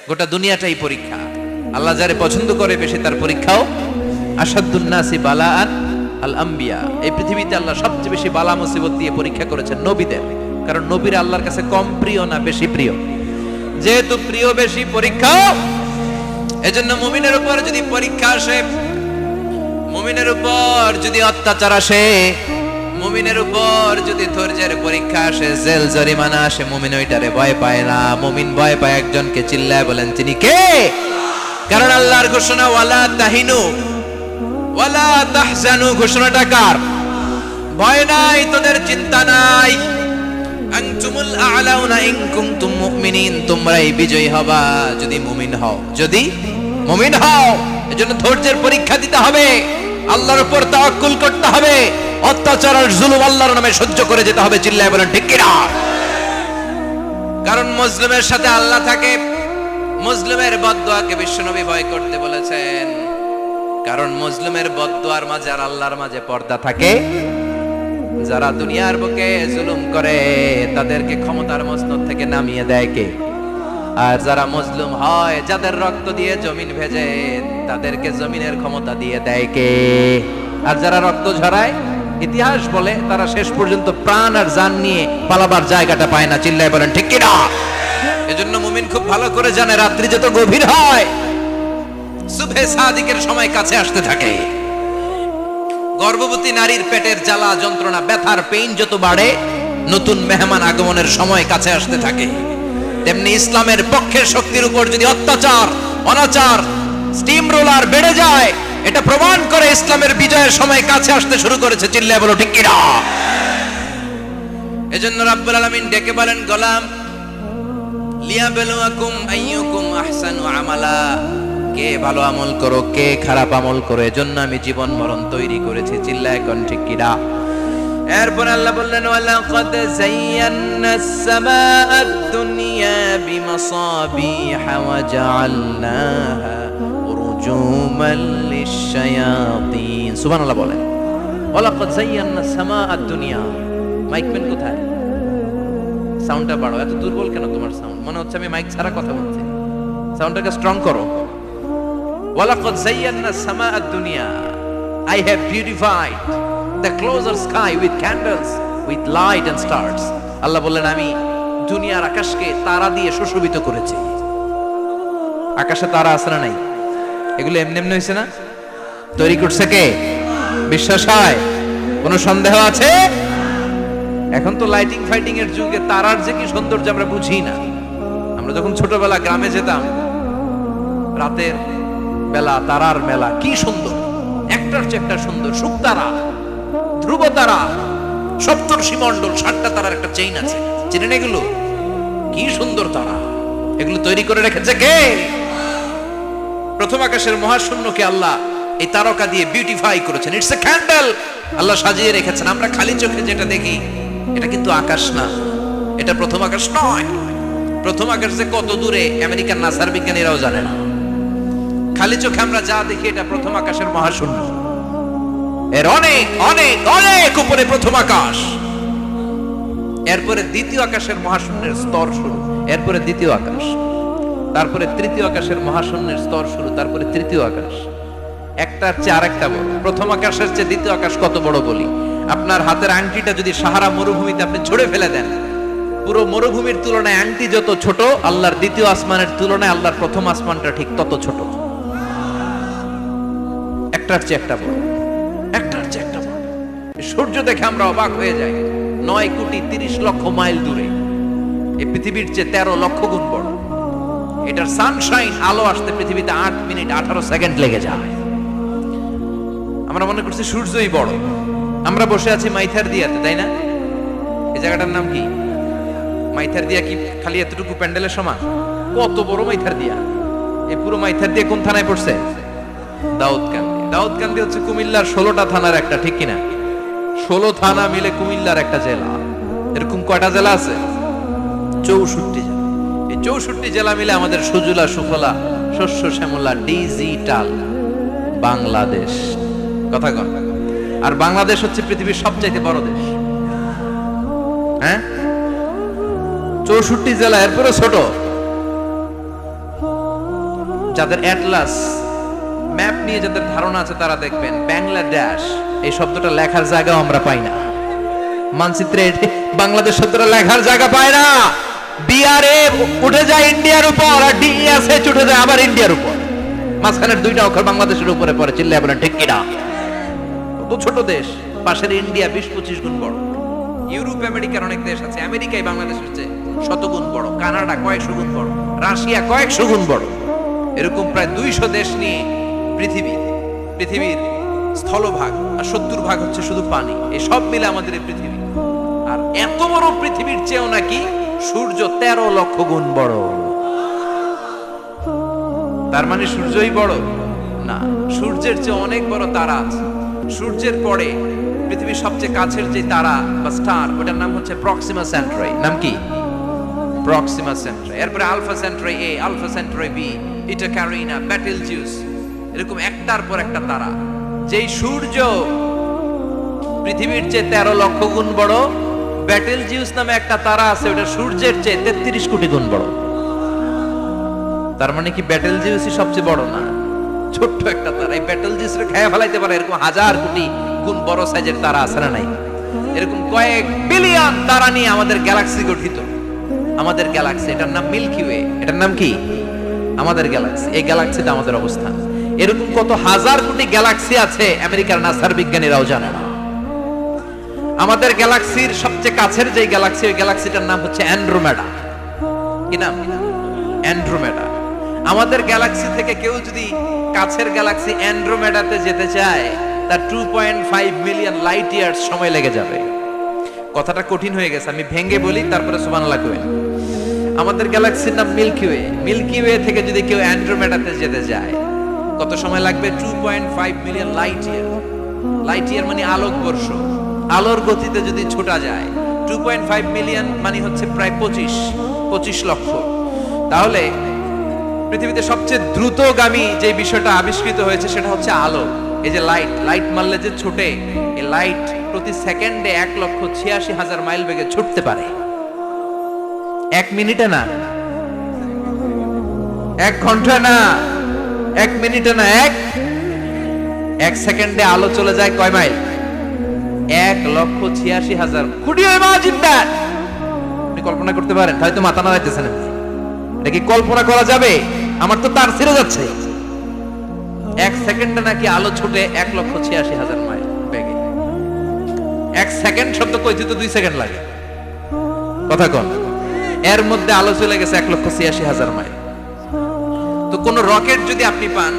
গোটা দুনিয়াটাই পরীক্ষা। আল্লাহ যারে পছন্দ করে বেশি তার পরীক্ষাও। আসাদুন নাসি বালাআন আল আম্বিয়া, এই পৃথিবীতে আল্লাহ সবচেয়ে বেশি বালা মুসিবত দিয়ে পরীক্ষা করেছেন নবীদের। কারণ নবীরা আল্লাহর কাছে কম প্রিয় না বেশি প্রিয়? যেহেতু প্রিয় বেশি, পরীক্ষা। এজন্য মুমিনের উপর যদি পরীক্ষা আসে, মুমিনের উপর যদি অত্যাচার আসে, মুমিনের উপর যদি ধৈর্যের পরীক্ষা আসে, জেল জরিমানা আসে, মুমিন ওইটারে ভয় পায় না। মুমিন ভয় পায় একজনকে, চিল্লায় বলেন তিনি কে? কারণ আল্লাহর ঘোষণা ওয়ালা তাহিনু ওয়ালা তাহজানু, ঘোষণাটা কার? ভয় নাই, তোদের চিন্তা নাই। আনতুমুল আ'লাউনা ইন কুনতুম মুমিনিন, তোমরাই বিজয়ী হবা যদি মুমিন হও, যদি মুমিন হও। এজন্য ধৈর্যের পরীক্ষা দিতে হবে, আল্লাহর উপর তাওয়াক্কুল করতে হবে, অত্যাচার আর জুলুম আল্লাহর নামে সহ্য করে যেতে হবে। চিল্লায় বলেন ঠিক কি না? কারণ মুসলিমের সাথে আল্লাহ থাকে। মুসলিমের বদদুয়াকে বিশ্বনবী ভয় করতে বলেছেন, কারণ মুসলিমের বদদুয়ার মাঝে আর আল্লাহর মাঝে পর্দা থাকে। যারা দুনিয়ার বুকে জুলুম করে তাদেরকে ক্ষমতার মসনদ থেকে নামিয়ে দেয় কে? আর যারা মজলুম হয়, যাদের রক্ত দিয়ে জমিন ভেজে, তাদেরকে জমিনের ক্ষমতা দিয়ে দেয় কে? আর যারা রক্ত ঝরায়, ইতিহাস বলে তারা শেষ পর্যন্ত প্রাণ আর জান নিয়ে পালাবার জায়গাটা পায় না। চিল্লায় বলেন ঠিক কি না? এজন্য মুমিন খুব ভালো করে জানে, রাত্রি যত গভীর হয়, সুবহে সাদিকের সময় কাছে আসতে থাকে। গর্ভবতী নারীর পেটের জ্বালা যন্ত্রণা, ব্যথার পেইন যত বাড়ে, নতুন মেহমান আগমনের সময় কাছে আসতে থাকে। তেমনি ইসলামের পক্ষের শক্তির উপর যদি অত্যাচার, অনাচার, স্টিম রোলার বেড়ে যায়, এটা প্রমাণ করে ইসলামের বিজয়ের সময় কাছে আসতে শুরু করেছে। চিল্লায় বলো ঠিক কি না? এজন্য রাব্বুল আলামিন ডেকে বলেন, গোলাম লিয়াবলুয়াকুম আইয়ুকুম আহসানু আমালা, কে ভালো আমল করো, কে খারাপ আমল করো, এজন্য আমি জীবন মরণ তৈরি করেছি। চিল্লায় কোন ঠিক কি না? এরপর আল্লাহ বললেন, ওয়ালাকাদ যায়্যানাস সামাআদ দুনিয়া বিমাসাবিহা ওয়া জাআলনাহা রুজুমান লিশ-শায়াতিন। সুবহানাল্লাহ বলেন, ওয়ালাকাদ যায়্যানাস সামাআদ দুনিয়া। মাইকম্যান কোথায়? সাউন্ডটা বাড়াও। এত দুর্বল কেন তোমার সাউন্ড? মনে হচ্ছে আমি মাইক ছাড়া কথা বলছি। সাউন্ডটাকে স্ট্রং করো। ওয়ালাকাদ যায়্যানাস সামাআদ দুনিয়া, I have beautified the closer sky with candles, with light and stars. আল্লাহ বললেন, আমি দুনিয়ার আকাশকে তারা দিয়ে সুশোভিত করেছি। আকাশে তারা আছে না নাই? এগুলো এমনি এমনি হয়েছে না? তৈরি করছে কে? বিশ্বাস হয়? কোনো সন্দেহ আছে? এখন তো লাইটিং ফাইটিং এর যুগে তারার যে কি সৌন্দর্য আমরা বুঝি না। আমরা যখন ছোটবেলা গ্রামে যেতাম, রাতের বেলা তারার মেলা, কি সুন্দর, একটার চেয়ে একটা সুন্দর। শুকতারা, ধ্রুব তারা, সপ্তর্ষি মণ্ডল, 7টা তারার একটা চেইন আছে, চিনেন এগুলো? কি সুন্দর তারা! এগুলো তৈরি করে রেখেছে কে? প্রথম আকাশের মহাশূন্যকে আল্লাহ এই তারকা দিয়ে বিউটিফাই করেছেন। It's a candle. আল্লাহ সাজিয়ে রেখেছেন। আমরা খালি চোখে যেটা দেখি, এটা কিন্তু আকাশ না, এটা প্রথম আকাশ নয়। প্রথম আকাশ যে কত দূরে আমেরিকার নাসার বিজ্ঞানীরাও জানে না। খালি চোখে আমরা যা দেখি, এটা প্রথম আকাশের মহাশূন্য। এর অনেক অনেক অনেক উপরে প্রথম আকাশ। এরপরে দ্বিতীয় আকাশের মহাশূন্যের স্তর শুরু, এরপরে দ্বিতীয় আকাশ, তারপরে তৃতীয় আকাশের মহাশূন্যের স্তর শুরু, তারপরে তৃতীয় আকাশ। একটার চেয়ে আরেকটা বড়। প্রথম আকাশের চেয়ে দ্বিতীয় আকাশ কত বড় বলি, আপনার হাতের আংটিটা যদি সাহারা মরুভূমিতে আপনি ছুঁড়ে ফেলে দেন, পুরো মরুভূমির তুলনায় আংটি যত ছোট, আল্লাহর দ্বিতীয় আসমানের তুলনায় আল্লাহর প্রথম আসমানটা ঠিক তত ছোট। একটার চেয়ে একটা বড়, একটার চেয়ে একটা বড়। সূর্য দেখে আমরা অবাক হয়ে যাই। 9,30,00,000 মাইল দূরে, এই পৃথিবীর চেয়ে 13 লক্ষ গুণ বড়। এটার সানশাইন, আলো আসতে পৃথিবীতে 8 মিনিট 18 সেকেন্ড লেগে যায়। আমরা মনে করছি সূর্যই বড়। আমরা বসে আছি মাইথার দিয়াতে, তাই না? এই জায়গাটার নাম কি? মাইথার দিয়া কি খালি এতটুকু প্যান্ডেলের সমান? কত বড় মাইথার দিয়া! এই পুরো মাইথার দিয়া কোন থানায় পড়ছে? দাউদকান্দি। দাউদকান্দি হচ্ছে কুমিল্লার 16টা থানার একটা, ঠিক কিনা? 16 থানা মিলে কুমিল্লার একটা জেলা। এরকম কয়টা জেলা আছে? 64 জেলা। এই 64 জেলা মিলে আমাদের সুজলা সুফলা শস্য শ্যামলা ডিজিটাল বাংলাদেশ। কথা কন। আর বাংলাদেশ হচ্ছে পৃথিবীর সবচাইতে বড় দেশ। হ্যাঁ, 64 জেলা, এরপরে ছোট। যাদের অ্যাটলাস ম্যাপ নিয়ে যাদের ধারণা আছে তারা দেখবেন বাংলাদেশ এই শব্দটা লেখার জায়গাও আমরা পাই না। মানচিত্রে বাংলাদেশ শব্দটা লেখার জায়গা পায় না। বিআরএ উঠে যায় ইন্ডিয়ার উপর, আর ডিএসএচ উঠে যায় আবার ইন্ডিয়ার উপর। মাঝখানের দুইটা অক্ষর বাংলাদেশের উপরে পড়ে, চিল্লায় বলেন ঠিক কিনা? কত ছোট দেশ, পাশের ইন্ডিয়া 20-25 গুণ বড়। ইউরোপ আমেরিকার অনেক দেশ আছে, আমেরিকায় বাংলাদেশের চেয়ে শতগুণ বড়, কানাডা কয়েকশো গুণ বড়, রাশিয়া কয়েকশো গুণ বড়। এরকম প্রায় 200 দেশ নিয়ে পৃথিবীর স্থলভাগ, আর 70% হচ্ছে শুধু পানি। এই সব মিলে আমাদের এই পৃথিবী। আর এত বড় পৃথিবীর চেয়েও নাকি সূর্য 13 লক্ষ গুণ বড়। তার মানে সূর্যই বড় না, সূর্যের চেয়ে অনেক বড় তারা আছে। সূর্যের পরে পৃথিবীর সবচেয়ে কাছের যে তারা বা স্টার, ওটার নাম হচ্ছে প্রক্সিমা সেন্টারি। নাম কি? প্রক্সিমা সেন্টারি। এরপরে আলফা সেন্টারি এ, আলফা সেন্টারি বি, ইটা ক্যারিনা, বেটেলজিউস, এরকম একটার পর একটা তারা। যেই সূর্য পৃথিবীর চেয়ে 13 লক্ষ গুণ বড়, বেটেলজিউস নামে একটা তারা আছে, ওটা সূর্যের চেয়ে 33 কোটি গুণ বড়। তার মানে কি বেটেলজিউসই সবচেয়ে বড় না? ছোট্ট একটা তারা। এই বেটেলজিউসকে খেয়ে ফেলাইতে পারে এরকম 1000 কোটি গুণ বড় সাইজের তারা আছে না নাই? এরকম কয়েক বিলিয়ন তারা নিয়ে আমাদের গ্যালাক্সি গঠিত। আমাদের গ্যালাক্সি, এটার নাম মিল্কি ওয়ে। এটার নাম কি? আমাদের গ্যালাক্সি। এই গ্যালাক্সিতে আমাদের অবস্থান। এরকম কত হাজার কোটি গ্যালাক্সি আছে আমেরিকার নাসার বিজ্ঞানীরাও জানে না। আমাদের গ্যালাক্সির সবচেয়ে কাছের যে গ্যালাক্সি, ওই গ্যালাক্সিটার নাম হচ্ছে অ্যান্ড্রোমেডা। কি নাম? অ্যান্ড্রোমেডা। আমাদের গ্যালাক্সি থেকে কেউ যদি কাছের গ্যালাক্সি অ্যান্ড্রোমেডাতে যেতে চায়, তার 2.5 মিলিয়ন লাইট ইয়ার্স সময় লেগে যাবে। কথাটা কঠিন হয়ে গেছে, আমি ভেঙে বলি, তারপরে সুবহানাল্লাহ কই। আমাদের গ্যালাক্সির নাম মিল্কি ওয়ে। মিল্কি ওয়ে থেকে যদি কেউ অ্যান্ড্রোমেডাতে যেতে যায়, কত সময় লাগবে? 2.5 million light year. Light year মানে আলোকবর্ষ। আলোর গতিতে যদি ছোটা যায়, 2.5 মিলিয়ন মানে হচ্ছে প্রায় 25 লক্ষ। তাহলে পৃথিবীতে সবচেয়ে দ্রুতগামী যে বিষয়টা আবিষ্কৃত হয়েছে সেটা হচ্ছে আলো। এই যে লাইট মারলে যে ছোটে, এই লাইট প্রতি সেকেন্ডে 1,86,000 মাইল বেগে ছুটতে পারে। 1 মিনিটে না, 1 ঘন্টা না, 1 মিনিটে না, 1 সেকেন্ডে আলো চলে যায় কয় mile? 1,86,000। Could you imagine that? আপনি কল্পনা করতে পারেন? হয়তো মাথা নাড়াইতেছেন। এটা কি কল্পনা করা যাবে? আমার তো তার ছিঁড়ে যাচ্ছে। 1 সেকেন্ডে নাকি আলো ছুটে 1,86,000 মাইল বেগে। 1 সেকেন্ড শব্দ কইতে তো 2 সেকেন্ড লাগে। কথা কোন? এর মধ্যে আলো চলে গেছে 1,86,000 মাইল। তো কোন রকেট যদি আপনি পান,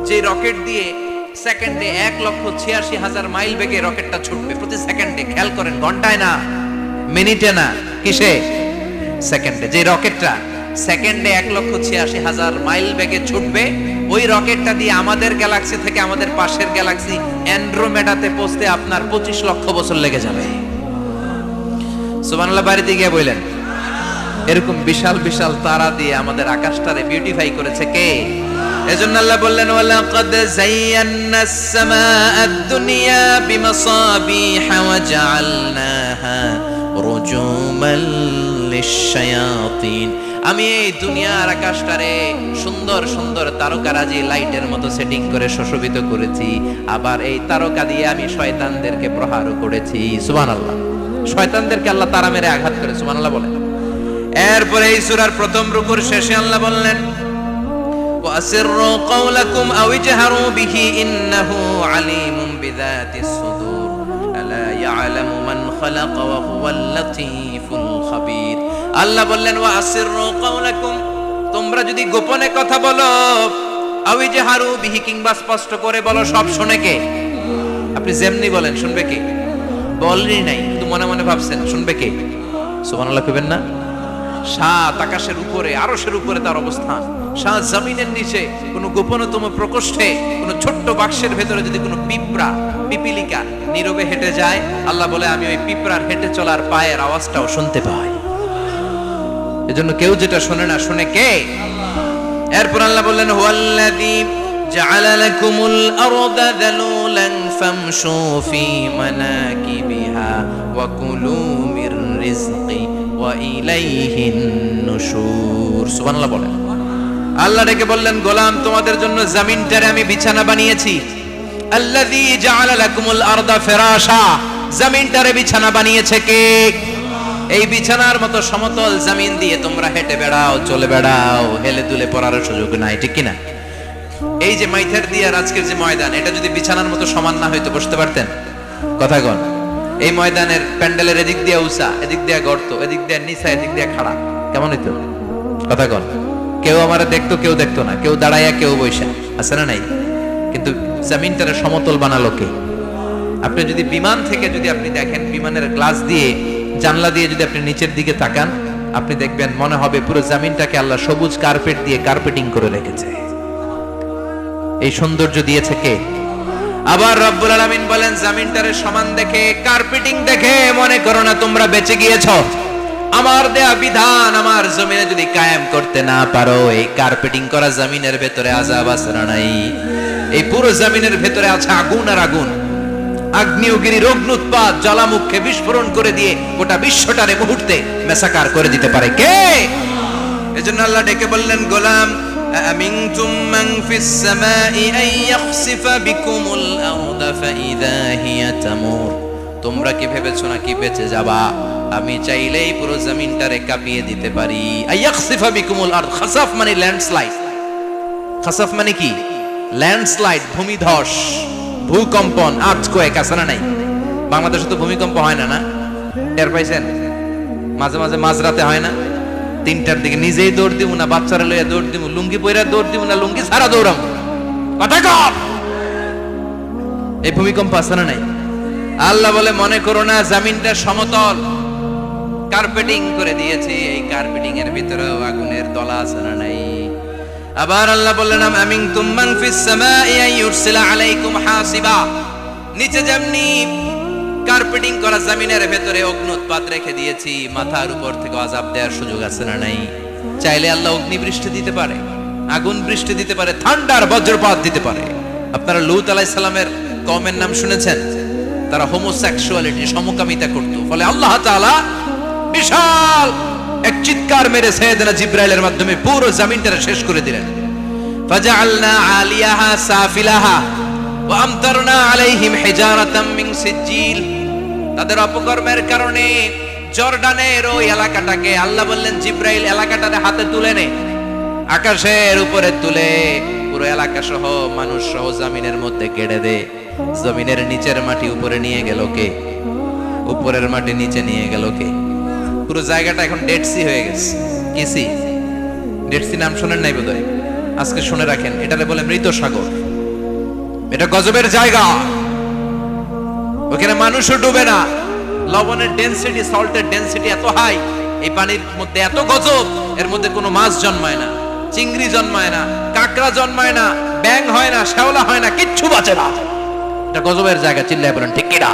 যে রকেট দিয়ে সেকেন্ডে 1,86,000 মাইল বেগে রকেটটা ছুটবে প্রতি সেকেন্ডে, খেয়াল করেন, ঘন্টায় না, মিনিটে না, কিসে? সেকেন্ডে। যে রকেটটা সেকেন্ডে 1,86,000 মাইল বেগে ছুটবে, ওই রকেটটা দিয়ে আমাদের গ্যালাক্সি থেকে আমাদের পাশের গ্যালাক্সি অ্যান্ড্রোমেডাতে পৌঁছতে আপনার 25 লক্ষ বছর লেগে যাবে। সুবহানাল্লাহ বাড়িতে গিয়ে বললেন। এরকম বিশাল বিশাল তারা দিয়ে আমাদের আকাশটারে বিউটিফাই করেছে কে? এজন্য আল্লাহ বললেন, ওয়ালাকাদ যায়্যানাস সামাআদ দুনিয়া বিমাসাবিহা ওয়া জাআলনাহা রুজুমান লিশ-শায়াতিন। আমি এই দুনিয়ার আকাশটারে সুন্দর সুন্দর তারকারাজি লাইটের মতো সেটিং করে সুশোভিত করেছি। আবার এই তারকা দিয়ে আমি শয়তানদেরকে প্রহারও করেছি। সুবহানাল্লাহ। শয়তানদেরকে আল্লাহ তারা মেরে আঘাত করে। সুবহানাল্লাহ বলেন। এরপরে এই সূরার প্রথম রুকুর শেষে আল্লাহ বললেন, ওয়াসিররু কাওলাকুম আও ইজহারু বিহি ইন্নাহু আলিমুম বিযাতিস সুদূর আলা ইয়ালামু মান খালাকা ওয়া হুয়াল লাতীফুল খাবীর। আল্লাহ বললেন, ওয়াসিররু কাওলাকুম, তোমরা যদি গোপনে কথা বলো, আও ইজহারু বিহি, কিংবা স্পষ্ট করে বলো, সব শুনে কে? আপনি যেমনি বলেন শুনবে কে? বলেনই নাই, কিন্তু মনে মনে ভাবছেন শুনবে কে? সুবহানাল্লাহ কইবেন না? সাত আকাশের উপরে, আরশের উপরে তার অবস্থান, সাত জমিনের নিচে কোন গোপনতম প্রকোষ্ঠে, কোন ছোট্ট বাক্সের ভেতরে যদি কোনো পিপিলিকা নীরবে হেঁটে যায়, আল্লাহ বলে আমি ওই পিঁপড়ার হেঁটে চলার পায়ের আওয়াজটাও শুনতে পাই। এজন্য কেউ যেটা শোনে না, শুনে কে? এরপর আল্লাহ বললেন, হুয়াল্লাযী জাআলা লাকুমুল আরদা যালুলান ফামশু ফি মানাকিবিহা ওয়া কুলু মির রিজকি ওয়া ইলাইহিন নুশুর। সুবহানাল্লাহ বলেন। আল্লাহ ডেকে বললেন, গোলাম তোমাদের জন্য জমিনটারে আমি বিছানা বানিয়েছি। আল্লাযী জাআলা লাকুমুল আরদা ফিরাশা, জমিনটারে বিছানা বানিয়েছে কে? এই বিছানার মতো সমতল জমিন দিয়ে তোমরা হেঁটে বেড়াও, চলে বেড়াও, হেলে দুলে পড়ার সুযোগ নাই, ঠিক কিনা? এই যে মাইথার দিয়ে আর আজকের যে ময়দান, এটা যদি বিছানার মতো সমান না হয়তো বসতে পারতেন? কথা কন। এই ময়দানের প্যান্ডেলের এদিক দিয়ে উঁচা, এদিক দিয়ে গর্ত, এদিক দিয়ে নিচা, এদিক দিয়ে খাড়া, কেমন হইতো? কথা কন। কেউ আমারে দেখতো, কেউ দেখতো না, কেউ দাঁড়াইয়া, কেউ বৈশা, আছে না নাই? কিন্তু জমিনটারে সমতল বানালো কে? আপনি যদি বিমান থেকে যদি আপনি দেখেন, বিমানের গ্লাস দিয়ে, জানলা দিয়ে যদি আপনি নিচের দিকে তাকান, আপনি দেখবেন মনে হবে পুরো জমিনটাকে আল্লাহ সবুজ কার্পেট দিয়ে কার্পেটিং করে রেখেছে। এই সৌন্দর্য দিয়েছে কে? আবার রব্বুল আলামিন বলেন, জমিনটারে সমান দেখে, কার্পেটিং দেখে মনে করো না তোমরা বেঁচে গিয়েছো। আমার দেয়া বিধান আমার জমিনে যদি কায়েম করতে না পারো, এই কার্পেটিং করা জমিনের ভেতরে আযাব আছে না নাই? এই পুরো জমিনের ভেতরে আছে আগুন আর আগুন। আগ্নেয়গিরির অগ্নুৎপাত জ্বালামুখে বিস্ফোরণ করে দিয়ে গোটা বিশ্বটারে মুহূর্তে মেসাকার করে দিতে পারে কে? এজন্য আল্লাহ ডেকে বললেন, গোলাম আমিনতুম মান ফিস সামাই আন ইয়াখসিফা বিকুমুল আরদা ফাইযা হিয়া তামুর। তোমরা কি ভেবেছো নাকি বেঁচে যাবা? আমি চাইলেই পুরো জমিনটারে কাঁপিয়ে দিতে পারি। আয়াখসিফা বিকুমুল আরদ, খাসাফ মানে ল্যান্ডস্লাইড। খাসাফ মানে কি? ল্যান্ডস্লাইড, ভূমিধস, ভূকম্পন, আর্থকোয়েক, আছে না নাই? বাংলাদেশে তো ভূমিকম্প হয় না, না? টের পাইছেন? মাঝে মাঝে মাঝরাতে হয় না? 3টার দিকে নিজেই দৌড় দিব না বাচ্চারা লইয়া দৌড় দিব, লুঙ্গি পইরা দৌড় দিব না লুঙ্গি ছাড়া দৌড়াম, কথা কর। এই ভূমিকম্প আছে না নাই? আল্লাহ বলে, মনে করো না জমিনটা সমতল, কার্পেটিং করে দিয়েছি। এই কার্পেটিং এর ভিতরেও আগুনের দলা আছে না নাই? আবার আল্লাহ বললেন, আমিনতুম মান ফিস সামাই আন ইউরসিলা আলাইকুম হাসিবা। নিচে যেমনি কার্পেটিং করা জমিনের ভেতরে অগ্নুৎপাত রেখে দিয়েছি, মাথার উপর থেকে আযাব দেওয়ার সুযোগ আছে না নাই? চাইলে আল্লাহ অগ্নি বৃষ্টি দিতে পারে, আগুন বৃষ্টি দিতে পারে, ঠান্ডার বজ্রপাত দিতে পারে। আপনারা লূত আলাইহিস সালামের কওমের নাম শুনেছেন? তারা হোমোসেক্সুয়ালিটি, সমকামিতা করত। ফলে আল্লাহ তাআলা বিশাল এক চিৎকার মেরে সাইয়েদনা জিবরাইলের মাধ্যমে পুরো জমিনটা শেষ করে দিলেন। ফাজআলনা আলিয়াহা সাফিলাহা ওয়া আমতারনা আলাইহিম হিজারাতাম মিন সিজিল। তাদের অপকর্মের কারণে জর্ডানের ওই এলাকাটাকে আল্লাহ বললেন, জিবরাইল এলাকাটারে হাতে তুলে নে, আকাশের উপরে তুলে পুরো এলাকা সহ মানুষ সহ জমিনের মধ্যে কেড়ে দে। জমিনের নিচের মাটি উপরে নিয়ে গেল কে? উপরের মাটি নিচে নিয়ে গেল কে? পুরো জায়গাটা এখন ডেড সি হয়ে গেছে। কি সি? ডেড সি নাম শুনেন নাই বোধহয়? আজকে শুনে রাখেন, এটারে বলে মৃত সাগর। এটা গজবের জায়গা, ওখানে মানুষও ডুবে না। লবণের ডেনসিটি, সল্টের ডেনসিটি এত হাই, এই পানির মধ্যে এত গজব, এর মধ্যে কোনো মাছ জন্মায় না, চিংড়ি জন্মায় না, কাঁকড়া জন্মায় না, ব্যাঙ হয় না, শ্যাওলা হয় না, কিচ্ছু বাঁচে না। এটা গজবের জায়গা, চিল্লায় বলেন ঠিক কিনা?